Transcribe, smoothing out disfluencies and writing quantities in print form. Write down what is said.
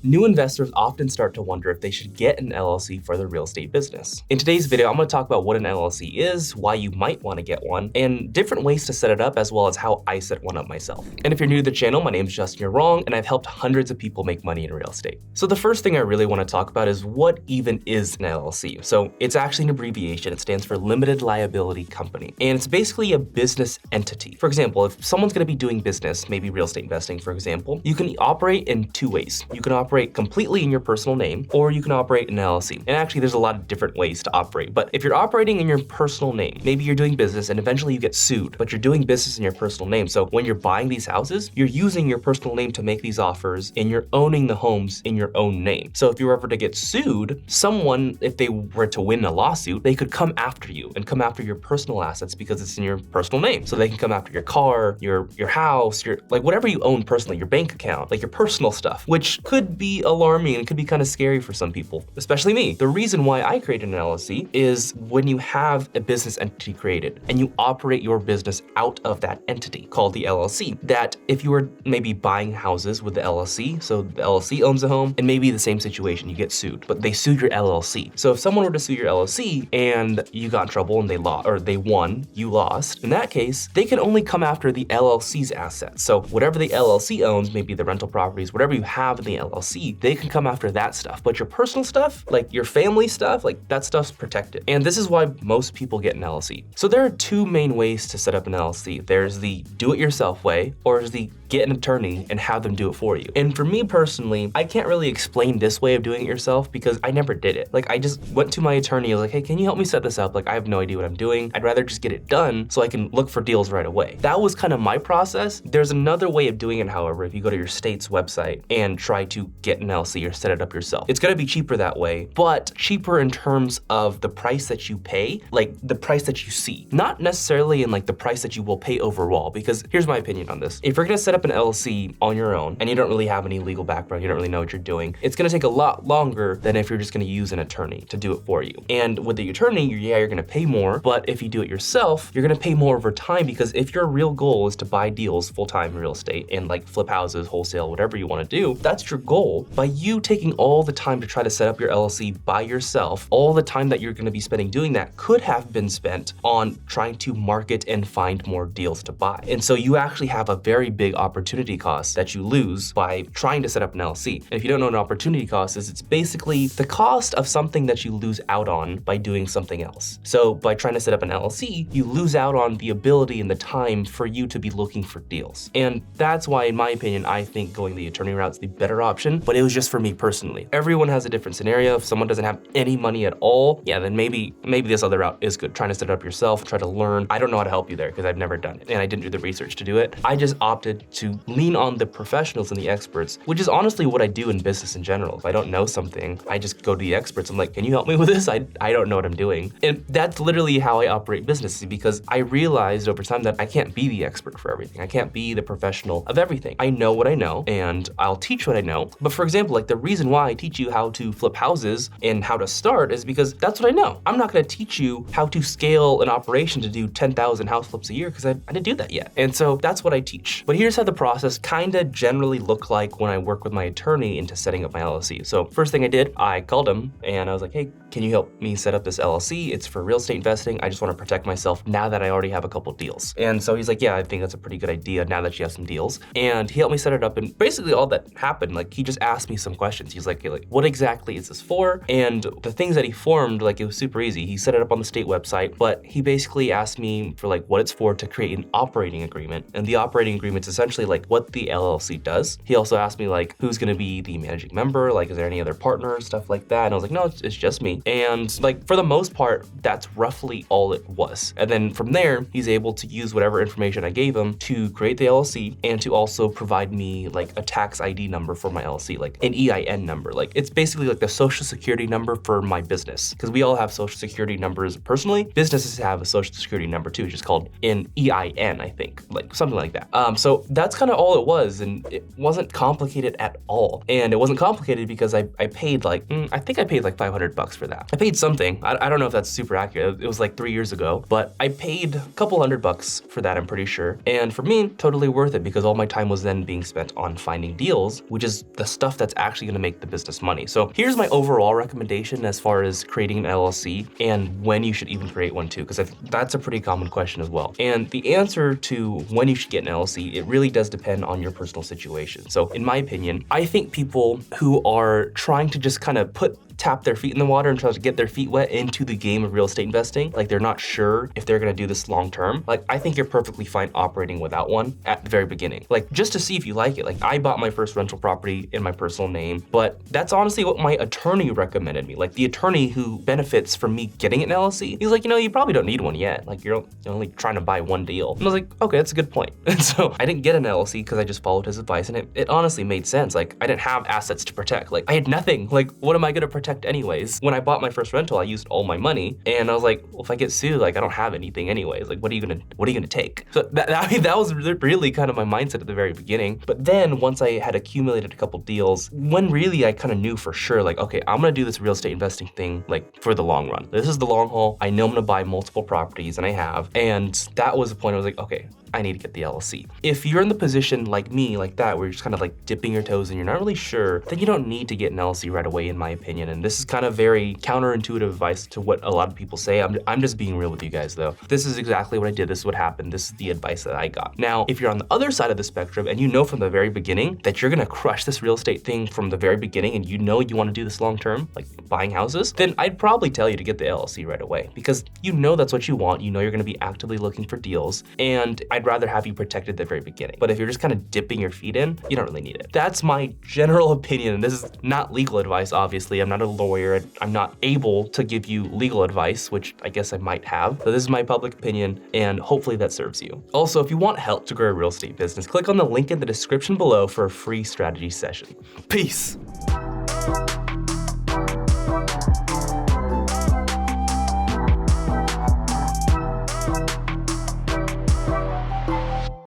new investors often start to wonder if they should get an LLC for their real estate business. In today's video, I'm going to talk about what an LLC is, why you might want to get one, and different ways to set it up, as well as how I set one up myself. And if you're new to the channel, my name is Justin You're Wrong, and I've helped hundreds of people make money in real estate. So the first thing I really want to talk about is what even is an LLC. So it's actually an abbreviation. It stands for Limited Liability Company, and it's basically a business entity. For example, if someone's going to be doing business, maybe real estate investing, for example, you can operate in two ways. You can operate completely in your personal name, or you can operate in an LLC. And actually, there's a lot of different ways to operate. But if you're operating in your personal name, maybe you're doing business and eventually you get sued, but you're doing business in your personal name. So when you're buying these houses, you're using your personal name to make these offers, and you're owning the homes in your own name. So if you were ever to get sued, someone, if they were to win a lawsuit, they could come after you and come after your personal assets because it's in your personal name. So they can come after your car, your house, your like whatever you own personally, your bank account, like your personal stuff, which could be alarming and could be kind of scary for some people, especially me. The reason why I created an LLC is when you have a business entity created and you operate your business out of that entity called the LLC, that if you were maybe buying houses with the LLC, so the LLC owns a home, and maybe the same situation, you get sued, but they sued your LLC. So if someone were to sue your LLC and you got in trouble and they lost, or they won, you lost, in that case, they can only come after the LLC's assets. So whatever the LLC owns, maybe the rental properties, whatever you have in the LLC, they can come after that stuff. But your personal stuff, like your family stuff, like that stuff's protected. And this is why most people get an LLC. So there are two main ways to set up an LLC. There's the do-it-yourself way, or there's the get an attorney and have them do it for you. And for me personally, I can't really explain this way of doing it yourself because I never did it. Like I just went to my attorney, I was like, hey, can you help me set this up? Like I have no idea what I'm doing. I'd rather just get it done so I can look for deals right away. That was kind of my process. There's another way of doing it, however, if you go to your state's website and try to get an LLC or set it up yourself. It's gonna be cheaper that way, but cheaper in terms of the price that you pay, like the price that you see. Not necessarily in like the price that you will pay overall, because here's my opinion on this. If you're gonna set up an LLC on your own and you don't really have any legal background, you don't really know what you're doing, it's gonna take a lot longer than if you're just gonna use an attorney to do it for you. And with the attorney, you're gonna pay more, but if you do it yourself, you're gonna pay more over time, because if your real goal is to buy deals full-time in real estate and like flip houses, wholesale, whatever you wanna do, that's your goal. By you taking all the time to try to set up your LLC by yourself, all the time that you're gonna be spending doing that could have been spent on trying to market and find more deals to buy. And so you actually have a very big opportunity cost that you lose by trying to set up an LLC. And if you don't know what an opportunity cost is, it's basically the cost of something that you lose out on by doing something else. So by trying to set up an LLC, you lose out on the ability and the time for you to be looking for deals. And that's why, in my opinion, I think going the attorney route is the better option, but it was just for me personally. Everyone has a different scenario. If someone doesn't have any money at all, yeah, then maybe this other route is good. Trying to set it up yourself, try to learn. I don't know how to help you there because I've never done it and I didn't do the research to do it. I just opted to lean on the professionals and the experts, which is honestly what I do in business in general. If I don't know something, I just go to the experts. I'm like, can you help me with this? I don't know what I'm doing. And that's literally how I operate business, because I realized over time that I can't be the expert for everything. I can't be the professional of everything. I know what I know and I'll teach what I know. But for example, like the reason why I teach you how to flip houses and how to start is because that's what I know. I'm not gonna teach you how to scale an operation to do 10,000 house flips a year because I didn't do that yet. And so that's what I teach. But here's how the process kind of generally look like when I work with my attorney into setting up my LLC. So first thing I did, I called him and I was like, hey, can you help me set up this LLC? It's for real estate investing. I just want to protect myself now that I already have a couple deals. And so he's like, yeah, I think that's a pretty good idea now that you have some deals. And he helped me set it up. And basically all that happened, like he just asked me some questions. He's like, what exactly is this for? And the things that he formed, like it was super easy. He set it up on the state website, but he basically asked me for like what it's for to create an operating agreement. And the operating agreement is essentially like what the LLC does. He also asked me like, who's gonna be the managing member? Like, is there any other partner, stuff like that? And I was like, no, it's just me. And like, for the most part, that's roughly all it was. And then from there, he's able to use whatever information I gave him to create the LLC and to also provide me like a tax ID number for my LLC, like an EIN number. Like it's basically like the social security number for my business, because we all have social security numbers personally. Businesses have a social security number too, which is called an EIN, I think, like something like that. So that's that's kind of all it was, and it wasn't complicated at all. And it wasn't complicated because I paid like, I think I paid like $500 for that. I paid something, I don't know if that's super accurate, it was like 3 years ago, but I paid a couple $100 for that, I'm pretty sure. And for me, totally worth it because all my time was then being spent on finding deals, which is the stuff that's actually gonna make the business money. So here's my overall recommendation as far as creating an LLC and when you should even create one too, because that's a pretty common question as well. And the answer to when you should get an LLC, it really does depend on your personal situation. So in my opinion, I think people who are trying to just kind of tap their feet in the water and try to get their feet wet into the game of real estate investing, like they're not sure if they're gonna do this long term, like I think you're perfectly fine operating without one at the very beginning. Like just to see if you like it. Like I bought my first rental property in my personal name, but that's honestly what my attorney recommended me. Like the attorney who benefits from me getting an LLC, he's like, you probably don't need one yet. Like you're only trying to buy one deal. And I was like, okay, that's a good point. And so I didn't get an LLC because I just followed his advice, and it honestly made sense. Like I didn't have assets to protect. Like I had nothing. Like what am I gonna protect anyways? When I bought my first rental, I used all my money, and I was like, well, if I get sued, like I don't have anything anyways. Like what are you gonna take? So that was really kind of my mindset at the very beginning. But then once I had accumulated a couple deals, when really I kind of knew for sure, like, okay, I'm gonna do this real estate investing thing like for the long run. This is the long haul. I know I'm gonna buy multiple properties, and I have. And that was the point I was like, okay, I need to get the LLC. If you're in the position like me, like that, where you're just kind of like dipping your toes and you're not really sure, then you don't need to get an LLC right away, in my opinion. And this is kind of very counterintuitive advice to what a lot of people say. I'm just being real with you guys though. This is exactly what I did. This is what happened. This is the advice that I got. Now, if you're on the other side of the spectrum and you know from the very beginning that you're gonna crush this real estate thing from the very beginning and you know you wanna do this long term, like buying houses, then I'd probably tell you to get the LLC right away because you know that's what you want. You know you're gonna be actively looking for deals, and I'd rather have you protected at the very beginning. But if you're just kind of dipping your feet in, you don't really need it. That's my general opinion. And this is not legal advice, obviously. I'm not a lawyer. I'm not able to give you legal advice, which I guess I might have. But this is my public opinion, and hopefully that serves you. Also, if you want help to grow a real estate business, click on the link in the description below for a free strategy session. Peace.